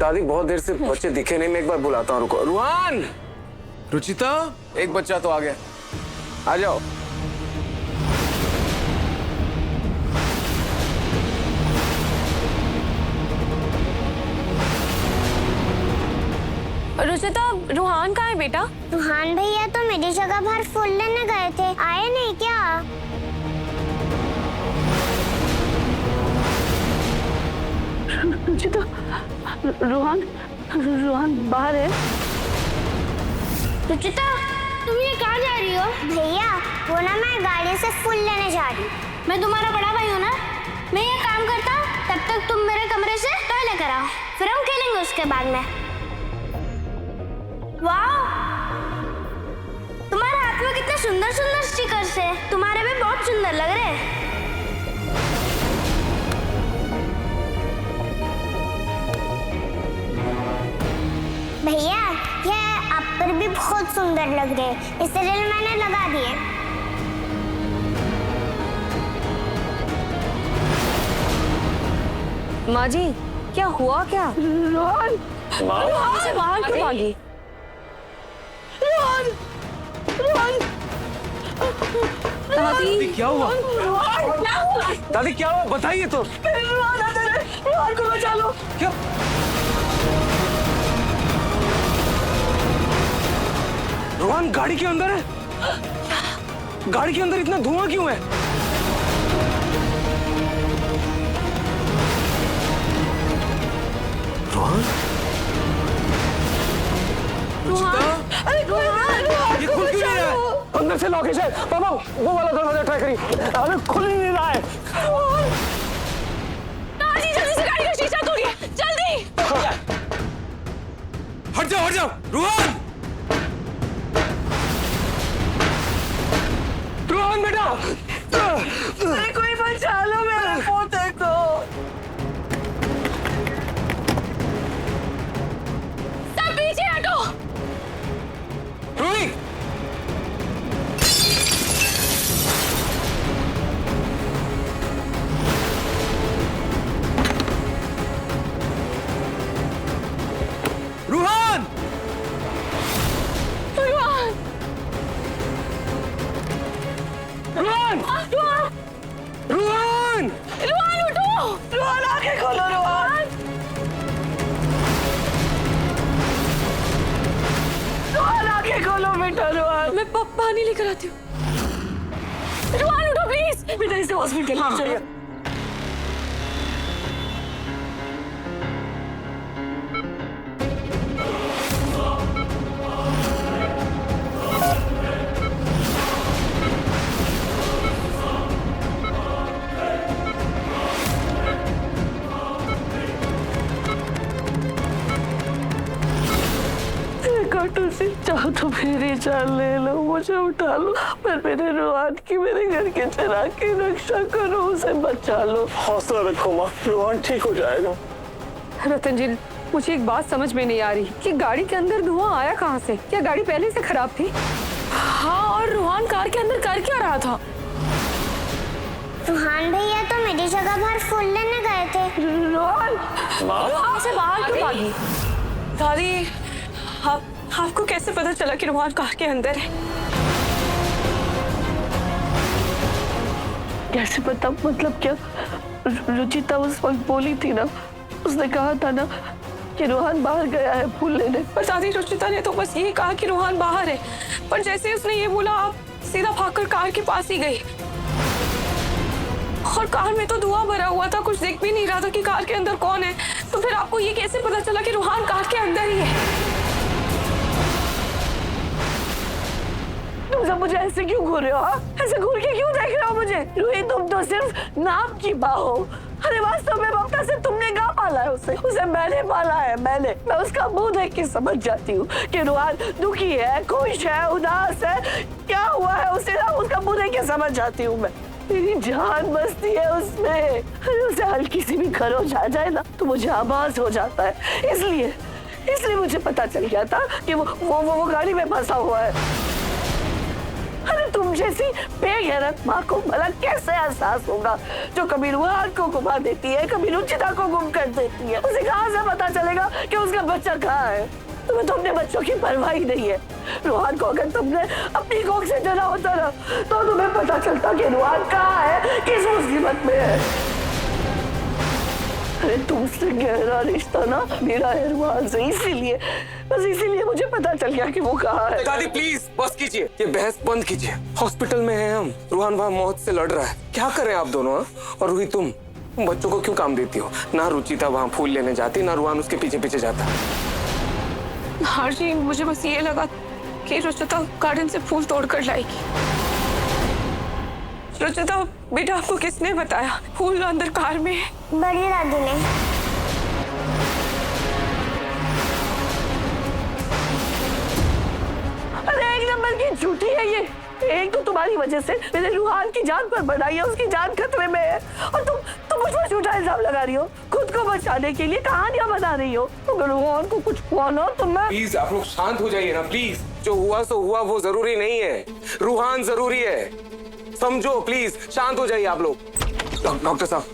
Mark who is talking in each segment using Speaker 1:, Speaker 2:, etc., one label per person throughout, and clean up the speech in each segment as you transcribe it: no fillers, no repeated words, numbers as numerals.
Speaker 1: दादी बहुत देर से बच्चे दिखे नहीं, मैं एक बार बुलाता हूँ, रुको। रूहान, रुचिता, एक बच्चा तो आ गया, आ जाओ।
Speaker 2: रुचिता, रूहान कहाँ है बेटा?
Speaker 3: रूहान भैया तो मेरी जगह बाहर फूल लेने गए थे, आए नहीं क्या?
Speaker 2: रुचिता, रूहान बाहर है।
Speaker 3: रुचिता, तुम ये कहाँ जा रही हो? भैया, वो ना मैं गाड़ी से फूल लेने जा रही। मैं तुम्हारा बड़ा भाई हूँ ना, मैं ये काम करता तब तक तुम मेरे कमरे से टॉय लेकर आओ, फिर हम खेलेंगे उसके बाद में। वाह, तुम्हारे हाथ में कितने सुंदर सुंदर स्टिकर्स है, तुम्हारे भी बहुत सुंदर लग रहे हैं। भैया, ये आप पर भी बहुत सुंदर लग रहे हैं, इसलिए मैंने लगा दिए।
Speaker 2: माँ जी, क्या हुआ क्या? रूहान से बाहर क्यों भागी? दादी,
Speaker 1: क्या हुआ? दादी क्या हुआ, बताइए तो।
Speaker 2: रूहान को बचा लो।
Speaker 1: क्या? रूहान गाड़ी के अंदर है? गाड़ी के अंदर इतना धुआं क्यों है? रूहान?
Speaker 2: अरे
Speaker 1: ये खुल क्यों नहीं रहा है? अंदर से लॉक है शायद। पापा, वो वाला दरवाजा ट्राई करिए। अरे खुल ही नहीं रहा है।
Speaker 2: दादी, जल्दी से गाड़ी का शीशा तोड़िए, जल्दी।
Speaker 1: हट जाओ, रूहान! रूहान बेटा!
Speaker 2: अरे कोई बचा लो मेरे पोते को। सब पीछे हटो।
Speaker 1: रूही! रूहान! रूहान! रूहान!
Speaker 2: रूहान उठो, रूहान आंखें खोलो, रूहान आंखें खोलो बेटा, रूहान। मैं पानी लेकर आती हूँ। रूहान उठो प्लीज, बेटा इसे हॉस्पिटल ले चलो। तुझे चाहो तो मेरी जान ले लो, मुझे उठा लो, पर मेरे रूहान की मेरे घर के चिराग की रक्षा करो, उसे बचा लो।
Speaker 1: हौसला रखो माँ, रूहान ठीक हो जाएगा।
Speaker 2: रतन जी, मुझे एक बात समझ में नहीं आ रही कि गाड़ी के अंदर धुआं आया कहाँ से? क्या गाड़ी पहले से खराब थी? हाँ, और रूहान कार के अंदर कर क्या रहा था?
Speaker 3: रूहान भैया तो मेरी जगह बाहर फूल लेने गए थे।
Speaker 2: रूहान से बाहर क्यों भागी? दादी, आपको कैसे पता चला कि रूहान कार के अंदर है? कैसे पता, मतलब क्या? रुचिता उस वक्त बोली थी ना, उसने कहा था ना कि रूहान बाहर गया है फूल लेने। पर दादी, रुचिता ने तो बस यही कहा कि रूहान बाहर है, पर जैसे ही उसने ये बोला, आप सीधा भागकर कार के पास ही गई। और कार में तो धुआं भरा हुआ था, कुछ दिख भी नहीं रहा था कि कार के अंदर कौन है। तो फिर आपको ये कैसे पता चला कि रूहान कार के अंदर ही है? तुम सब मुझे ऐसे क्यों घूर रहे हो? ऐसे घूर के क्यों देख रहे हो मुझे? रूही, तुम तो सिर्फ नाम की माँ हो। अरे वास्तव में ममता से तुमने कहाँ पाला है उसे मैंने पाला है, मैंने। मैं उसका मुंह देख के समझ जाती हूँ कि रूहान दुखी है, खुश है, उदास है, क्या हुआ है उसे ना, उसका मुंह देख के समझ जाती हूँ मैं। मेरी जान बसती है उसमें। अरे उसे हल्की सी भी खरोच आ जाए ना तो मुझे आभास हो जाता है। इसलिए मुझे पता चल गया था कि वो गाड़ी में फंसा हुआ है। अरे तुम जैसी बेगैरत माँ को भला कैसे एहसास होगा, जो कभी रुहान को गुमा देती है, कभी रुचिता को गुम कर देती है। उसे कहाँ से पता चलेगा कि उसका बच्चा कहाँ है? तुम्हें तो अपने बच्चों की परवाह ही नहीं है। रुहान को अगर तुमने अपनी कोख से जना होता ना, तो तुम्हें पता चलता कि रुहान कहाँ है, किस मुसीबत में है। अरे तुमसे गहरा रिश्ता ना मेरा है रुहान से, इसीलिए मुझे पता चल गया कि वो कहाँ है।
Speaker 1: दादी प्लीज बस कीजिए, ये बहस बंद कीजिए। हॉस्पिटल में हैं हम, रुहान वहाँ मौत से लड़ रहा है। क्या करें आप दोनों? और रूही तुम बच्चों को क्यों काम देती हो? ना रुचिता वहाँ फूल लेने जाती, ना रुहान उसके पीछे पीछे जाता।
Speaker 4: हाँ जी, मुझे बस ये लगा कि रुचिता गार्डन से फूल तोड़ कर लाएगी। रुचिता बेटा, आपको किसने बताया फूल अंदर कार में है?
Speaker 3: बड़ी दादी ने।
Speaker 2: अरे एक नंबर की झूठी है ये। एक तो तुम्हारी वजह से मेरे रुहान की जान पर बढ़ाई है, उसकी जान खतरे में है, और तुम मुझ पर झूठा इल्जाम लगा रही हो। खुद को बचाने के लिए कहानियां बना रही हो। अगर रुहान को कुछ हुआ ना तो मैं।
Speaker 1: प्लीज आप लोग शांत हो जाइए ना प्लीज। जो हुआ सो हुआ, वो जरूरी नहीं है। रुहान जरूरी है, समझो। प्लीज शांत हो जाइए आप लोग। डॉक्टर साहब,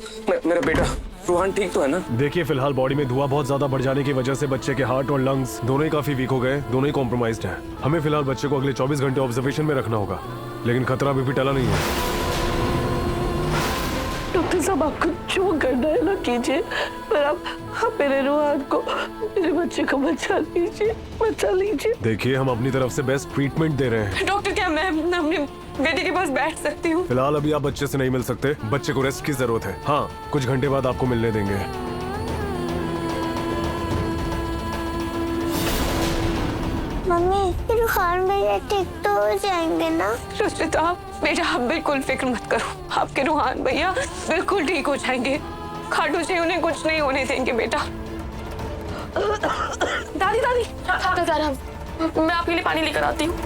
Speaker 1: मेरा बेटा रुहान ठीक तो है ना?
Speaker 5: देखिए, फिलहाल बॉडी में धुआं बहुत ज्यादा बढ़ जाने की वजह से बच्चे के हार्ट और लंग्स दोनों ही काफी वीक हो गए, दोनों ही कॉम्प्रोमाइज्ड हैं। हमें फिलहाल बच्चे को अगले 24 घंटे ऑब्जर्वेशन में रखना होगा, लेकिन खतरा अभी भी टला नहीं है।
Speaker 2: डॉक्टर साहब, आपको जो करना है ना कीजिए, पर आप मेरे रुहान को, मेरे बच्चे को बचा लीजिए।
Speaker 5: देखिए, हम अपनी तरफ से बेस्ट ट्रीटमेंट दे रहे हैं।
Speaker 4: डॉक्टर, क्या मैं अपने बेटे के पास बैठ सकती हूँ?
Speaker 5: फिलहाल अभी आप बच्चे से नहीं मिल सकते, बच्चे को रेस्ट की जरूरत है। हाँ, कुछ घंटे बाद आपको मिलने देंगे।
Speaker 3: मम्मी, रुहान भैया ठीक तो हो जाएंगे ना?
Speaker 4: रुचिता बेटा, आप बिल्कुल फिक्र मत करो, आपके रुहान भैया बिल्कुल ठीक हो जाएंगे। खाटू जी उन्हें कुछ नहीं होने देंगे बेटा। दादी मैं आपके लिए पानी लेकर आती हूँ।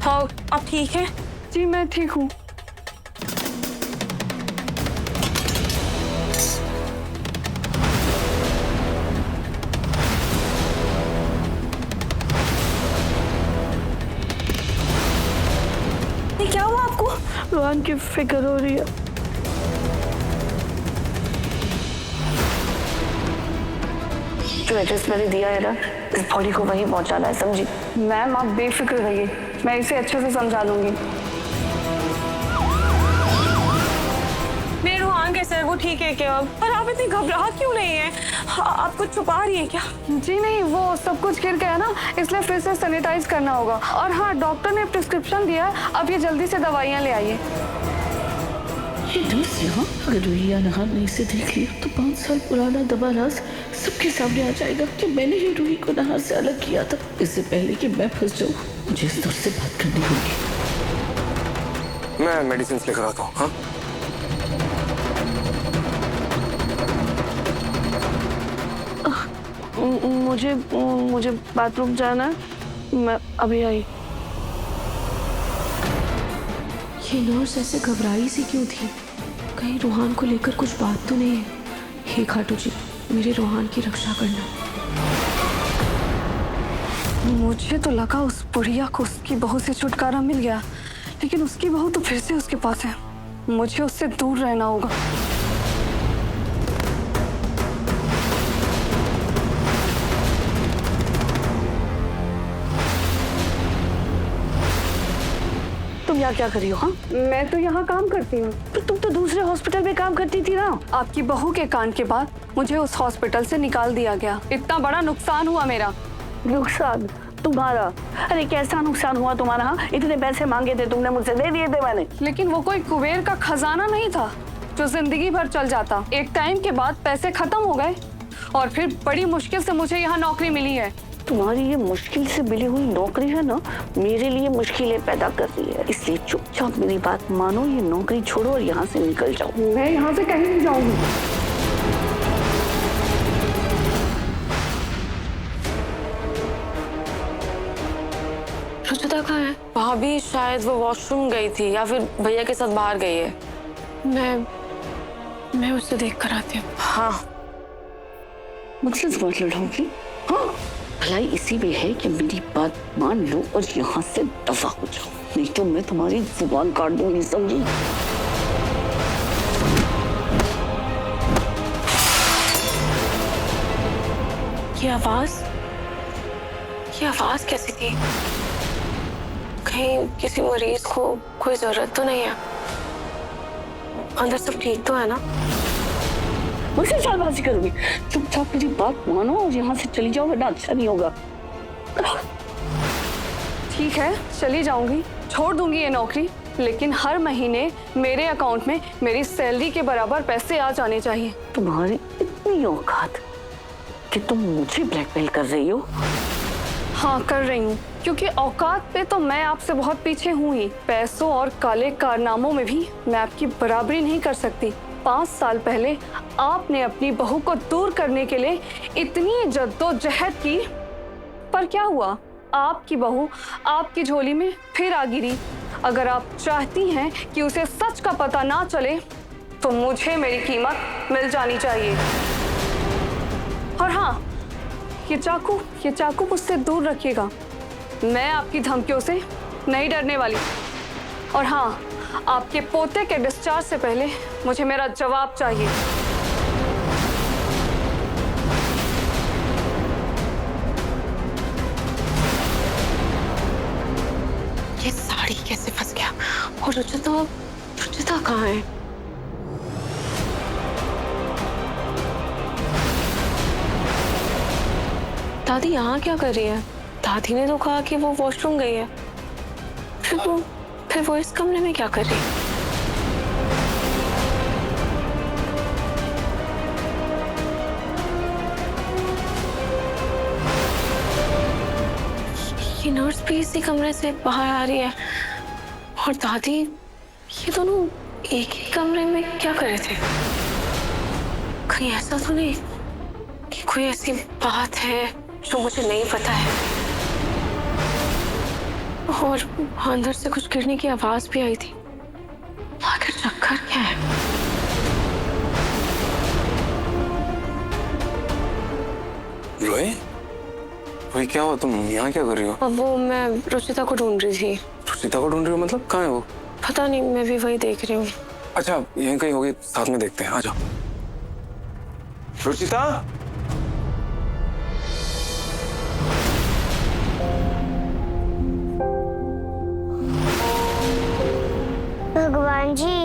Speaker 4: हाँ, आप ठीक हैं?
Speaker 2: जी मैं ठीक हूँ।
Speaker 4: क्या हुआ आपको?
Speaker 2: रुहान की फिक्र हो रही है। जो एड्रेस मैंने दिया है ना, इस बॉडी को वहीं पहुंचाना है, समझी?
Speaker 6: मैम, आप बेफिक्र रहिए, मैं इसे अच्छे से समझा दूंगी।
Speaker 4: मेरे रुहान कैसे है? वो ठीक है क्या अब? और आप इतनी घबरा क्यों नहीं है? आप कुछ छुपा रही है क्या?
Speaker 6: जी नहीं, वो सब कुछ गिर गया ना, इसलिए फिर से सैनिटाइज करना होगा। और हाँ, डॉक्टर ने प्रिस्क्रिप्शन दिया है, अब ये जल्दी से दवाइयाँ ले आइए।
Speaker 7: ये दोस्त यहाँ अगर रुहिया नहार ने इसे देख लिया तो 5 साल पुराना दबा राज सबके सामने आ जाएगा कि मैंने ही रूही को नहार से अलग किया था। इससे पहले कि मैं फंस जाऊँ, मुझे इस दोस्त से बात करनी होगी।
Speaker 1: मैं मेडिसिन लेकर आता हूँ। हाँ,
Speaker 2: मुझे बाथरूम जाना है, मैं अभी आई।
Speaker 8: ये नर्स ऐसे घबराई सी क्यों थी? कहीं रुहान को लेकर कुछ बात तो नहीं है? हे खाटू जी, मेरे रुहान की रक्षा करना।
Speaker 6: मुझे तो लगा उस बुढ़िया को उसकी बहू से छुटकारा मिल गया, लेकिन उसकी बहू तो फिर से उसके पास है। मुझे उससे दूर रहना होगा।
Speaker 2: तुम यहाँ क्या कर रही हो? हाँ,
Speaker 6: मैं तो यहाँ काम करती हूँ।
Speaker 2: तो तुम तो दूसरे हॉस्पिटल में काम करती थी ना।
Speaker 6: आपकी बहू के कांड के बाद मुझे उस हॉस्पिटल से निकाल दिया गया। इतना बड़ा नुकसान हुआ मेरा।
Speaker 2: नुकसान तुम्हारा? अरे कैसा नुकसान हुआ तुम्हारा? हाँ, इतने पैसे मांगे थे तुमने मुझसे, दे दिए थे मैंने।
Speaker 6: लेकिन वो कोई कुबेर का खजाना नहीं था जो जिंदगी भर चल जाता। एक टाइम के बाद पैसे खत्म हो गए और फिर बड़ी मुश्किल से मुझे यहाँ नौकरी मिली है।
Speaker 2: तुम्हारी ये मुश्किल से मिली हुई नौकरी है ना, मेरे लिए मुश्किलें पैदा कर रही है। इसलिए चुपचाप मेरी बात मानो, ये नौकरी छोड़ो और यहाँ से निकल जाओ।
Speaker 6: मैं यहाँ से कहीं नहीं जाऊंगी।
Speaker 8: रुचिता कहाँ है?
Speaker 4: भाभी शायद वो वॉशरूम गई थी या फिर भैया के साथ बाहर गई है।
Speaker 8: मैं उससे देख कर आती हूँ।
Speaker 4: हाँ
Speaker 7: मुझसे बात लड़ाओगी? हाँ, भलाई इसी में है कि मेरी बात मान लो और यहाँ से दफा हो जाओ, नहीं तो मैं तुम्हारी जुबान काट दूंगी, समझी?
Speaker 8: ये आवाज कैसी थी? कहीं किसी मरीज को कोई जरूरत तो नहीं है? अंदर सब ठीक तो है ना?
Speaker 7: मुझसे चालबाजी करोगी? चुपचाप मेरी बात मानो और यहाँ से चली जाओ, वरना अच्छा नहीं होगा।
Speaker 6: ठीक है, चली जाऊंगी, छोड़ दूंगी ये नौकरी, लेकिन हर महीने मेरे अकाउंट में मेरी सैलरी के बराबर पैसे आ जाने चाहिए।
Speaker 7: तुम्हारी इतनी औकात कि तुम मुझे ब्लैकमेल कर रही हो?
Speaker 6: हाँ कर रही हूँ, क्योंकि औकात पे तो मैं आपसे बहुत पीछे हूँ ही, पैसों और काले कारनामों में भी मैं आपकी बराबरी नहीं कर सकती। 5 साल पहले आपने अपनी बहू को दूर करने के लिए इतनी जद्दोजहद की, पर क्या हुआ? आपकी बहू आपकी झोली में फिर आ गिरी। अगर आप चाहती हैं कि उसे सच का पता ना चले, तो मुझे मेरी कीमत मिल जानी चाहिए। और हाँ, ये चाकू मुझसे दूर रखिएगा। मैं आपकी धमकियों से नहीं डरने वाली। और हाँ, आपके पोते के डिस्चार्ज से पहले मुझे मेरा जवाब चाहिए।
Speaker 8: ये साड़ी कैसे फंस गया? और रुचिता कहाँ है? दादी यहाँ क्या कर रही है? दादी ने तो कहा कि वो वॉशरूम गई है। फिर वो इस कमरे में क्या कर रही है? ये नर्स भी इसी कमरे से बाहर आ रही है और दादी, ये दोनों एक ही कमरे में क्या कर रहे थे? कहीं ऐसा तो नहीं कि कोई ऐसी बात है जो मुझे नहीं पता है? और अंदर से कुछ गिरने की आवाज भी आई थी। आखिर चक्कर क्या है?
Speaker 1: वही क्या हुआ? तुम यहाँ क्या कर रही हो?
Speaker 8: अब वो मैं रुचिता को ढूंढ रही थी।
Speaker 1: रुचिता को ढूंढ रही हो मतलब? कहाँ है वो?
Speaker 8: पता नहीं, मैं भी वही देख रही हूँ।
Speaker 1: अच्छा, यहीं कहीं होगी, साथ में देखते हैं, आ जाओ। रुचिता,
Speaker 3: भगवान जी,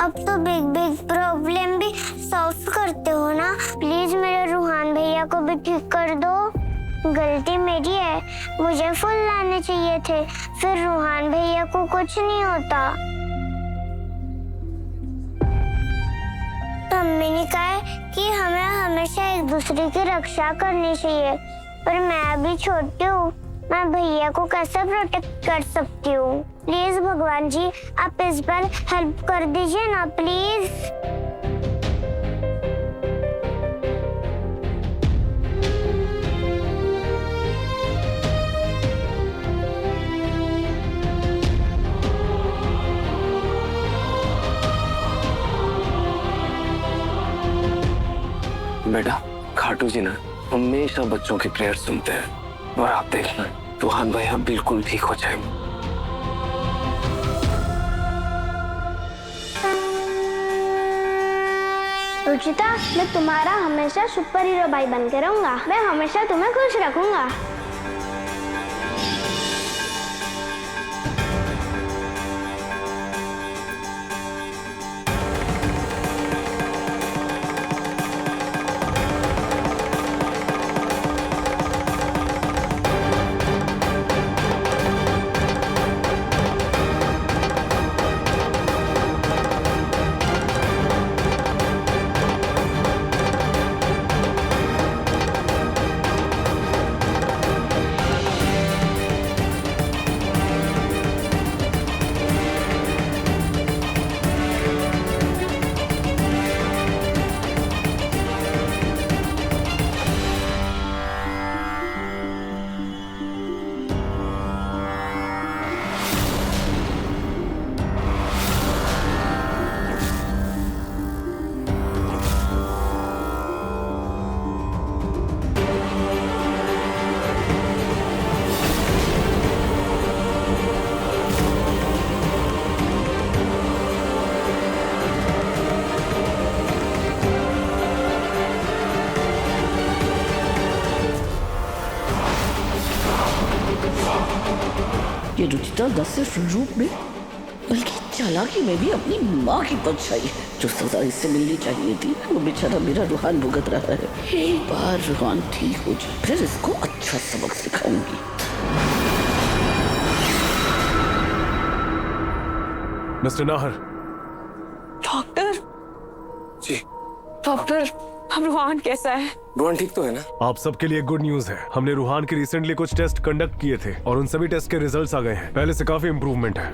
Speaker 3: अब तो बिग बिग प्रॉब्लम भी सॉल्व करते हो ना। प्लीज मेरे रूहान भैया को भी ठीक कर दो। गलती मेरी है, मुझे फूल लाने चाहिए थे, फिर रूहान भैया को कुछ नहीं होता। मम्मी ने कहा है कि हमें हमेशा एक दूसरे की रक्षा करनी चाहिए, पर मैं अभी छोटी हूँ, मैं भैया को कैसे प्रोटेक्ट कर सकती हूँ? प्लीज भगवान जी, आप इस बार हेल्प कर दीजिए ना, प्लीज।
Speaker 1: बेटा, खाटू जी ना हमेशा बच्चों की प्रेयर सुनते हैं, और आप देखना रूहान भैया बिल्कुल ठीक हो जाएंगे।
Speaker 3: रुचिता, मैं तुम्हारा हमेशा सुपर हीरो भाई बन के रहूंगा। मैं हमेशा तुम्हें खुश रखूंगा।
Speaker 7: ये रुचिता न सिर्फ रूप में बल्कि चालाकी में भी अपनी माँ की परछाई है। जो सजा इससे मिलनी चाहिए थी वो बेचारा मेरा रूहान भुगत रहा है। एक बार रूहान ठीक हो जाए फिर इसको अच्छा सबक सिखाऊंगी।
Speaker 5: मिस्टर नाहर।
Speaker 4: डॉक्टर,
Speaker 1: जी
Speaker 4: डॉक्टर, अब रूहान कैसा है?
Speaker 1: रूहान ठीक तो है ना?
Speaker 5: आप सबके लिए गुड न्यूज है। हमने रूहान के रिसेंटली कुछ टेस्ट कंडक्ट किए थे और उन सभी टेस्ट के रिजल्ट्स आ गए हैं। पहले से काफी इम्प्रूवमेंट है।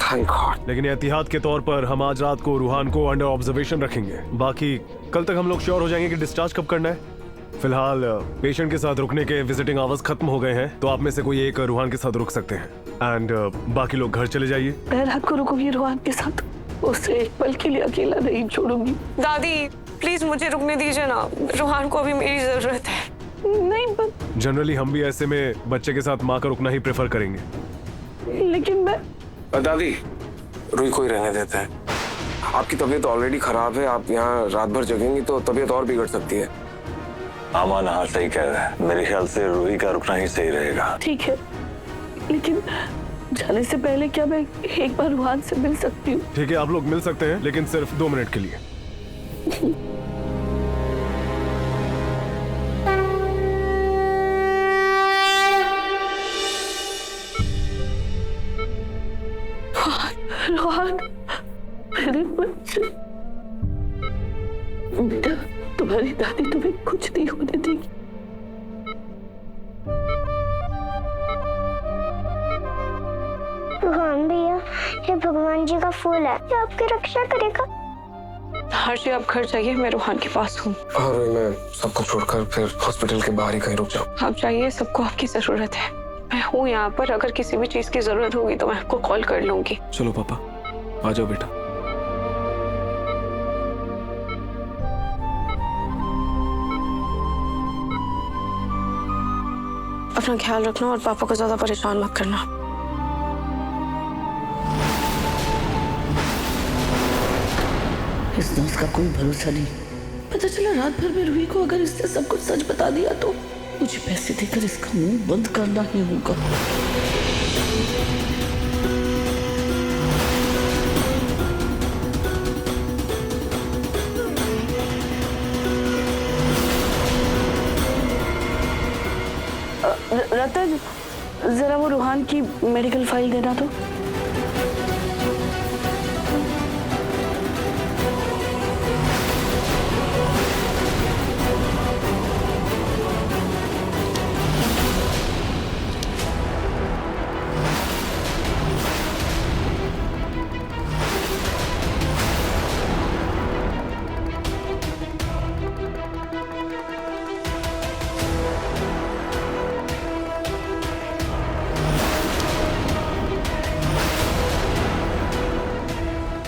Speaker 1: Thank God.
Speaker 5: लेकिन एहतियात के तौर पर हम आज रात को रूहान को अंडर ऑब्जर्वेशन रखेंगे। बाकी कल तक हम लोग श्योर हो जाएंगे कि डिस्चार्ज कब करना है। फिलहाल पेशेंट के साथ रुकने के विजिटिंग आवर्स खत्म हो गए हैं, तो आप में से कोई एक रूहान के साथ रुक सकते हैं एंड बाकी लोग घर चले जाइए।
Speaker 2: मैं रात को रुकूंगी रूहान के साथ, उसे एक पल के लिए अकेला नहीं छोड़ूंगी।
Speaker 4: दादी प्लीज मुझे रुकने दीजिए ना, रूहान को अभी मेरी जरूरत है।
Speaker 2: नहीं
Speaker 5: जनरली हम भी ऐसे में बच्चे के साथ माँ का रुकना ही प्रेफर करेंगे।
Speaker 2: लेकिन मैं
Speaker 1: दादी रूही को ही रहने देते हैं। आपकी तबीयत ऑलरेडी खराब है, आप यहाँ रात भर जगेंगी तो तबीयत और बिगड़ सकती है।
Speaker 9: अमन हाँ सही कह रहा है, मेरे ख्याल से रूही का रुकना ही सही रहेगा।
Speaker 2: ठीक है, लेकिन जाने से पहले क्या मैं एक बार रूहान से मिल सकती हूँ?
Speaker 5: ठीक है, आप लोग मिल सकते हैं लेकिन सिर्फ 2 मिनट के लिए।
Speaker 2: रूहान, मेरे बच्चे, बेटा, तुम्हारी दादी तुम्हें कुछ नहीं होने देगी।
Speaker 3: रूहान भैया, ये भगवान जी का फूल है, ये आपकी रक्षा करेगा।
Speaker 4: हर्षी आप घर जाइए, मैं रूहान के पास हूँ।
Speaker 1: हाँ रूही, मैं सबको छोड़कर फिर हॉस्पिटल के बाहर ही कहीं रुक जाऊँ।
Speaker 4: आप जाइए, सबको आपकी जरूरत है। मैं हूँ यहाँ पर, अगर किसी भी चीज की जरूरत होगी तो मैं आपको कॉल कर लूंगी।
Speaker 1: चलो पापा, आ जाओ बेटा।
Speaker 4: अपना ख्याल रखना और पापा को ज्यादा परेशान मत करना।
Speaker 7: इस दोस्त का कोई भरोसा नहीं। पता चला रात भर में रूही को अगर इसने सब कुछ सच बता दिया तो मुझे पैसे देकर इसका मुंह बंद करना ही होगा।
Speaker 2: रतन, जरा वो रूहान की मेडिकल फाइल देना तो।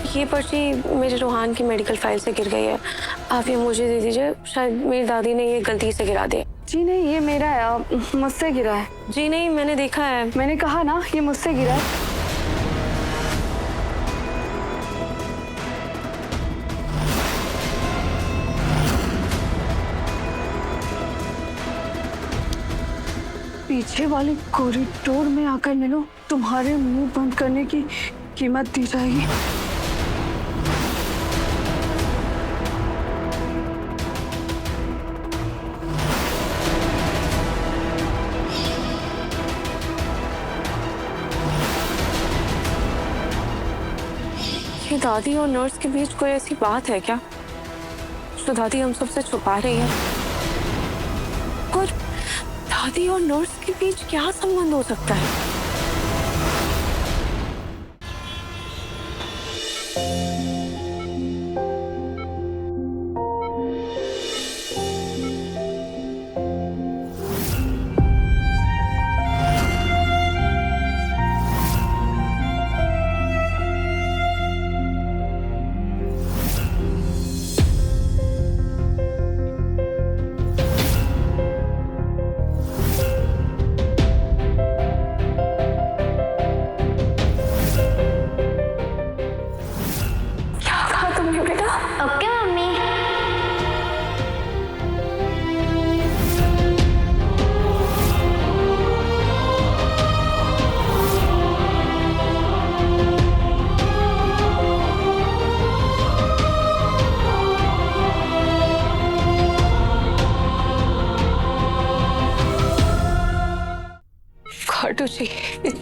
Speaker 4: ये पर्ची मेरे रूहान की मेडिकल फाइल से गिर गई है, आप ये मुझे दे दीजिए। शायद मेरी दादी ने ये गलती से गिरा दिया।
Speaker 6: जी नहीं, ये मेरा है, मुझसे गिरा है।
Speaker 4: जी नहीं, मैंने देखा है।
Speaker 6: मैंने कहा ना, ये मुझसे गिरा है। पीछे वाले कॉरिडोर में आकर मिलो, तुम्हारे मुंह बंद करने की कीमत दी जाएगी।
Speaker 4: ये दादी और नर्स के बीच कोई ऐसी बात है क्या जो दादी हम सबसे छुपा रही है? और दादी और नर्स के बीच क्या संबंध हो सकता है?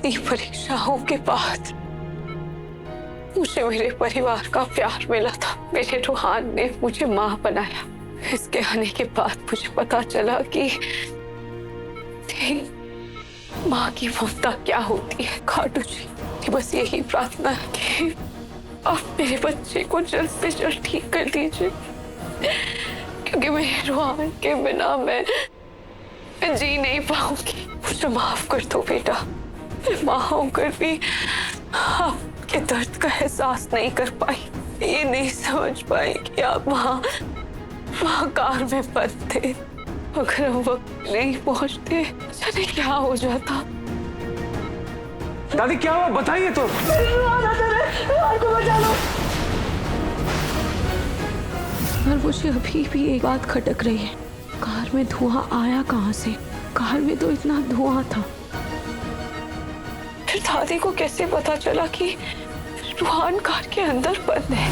Speaker 8: इतनी परीक्षाओं के बाद मुझे मेरे परिवार का प्यार मिला था। मेरे रूहान ने मुझे माँ बनाया। इसके आने के बाद मुझे पता चला कि माँ की ममता क्या होती है। खाटू जी कि बस यही प्रार्थना है कि आप मेरे बच्चे को जल्द से जल्द ठीक कर दीजिए, क्योंकि मेरे रूहान के बिना मैं जी नहीं पाऊंगी। मुझे माफ कर दो बेटा। मैं माँ होकर भी आपके दर्द का एहसास नहीं कर पाई। ये नहीं समझ पाई कि आप वहाँ कार में बंद थे। अगर हम वक्त नहीं पहुँचते जाने क्या हो जाता।
Speaker 1: दादी क्या हुआ बताइए तो।
Speaker 2: रुहान को बचा लो।
Speaker 7: और मुझे अभी भी एक बात खटक रही है, कार में धुआं आया कहाँ से? कार में तो इतना धुआं था।
Speaker 8: फिर दादी को कैसे पता चला कि रूहान कार के अंदर बंद है?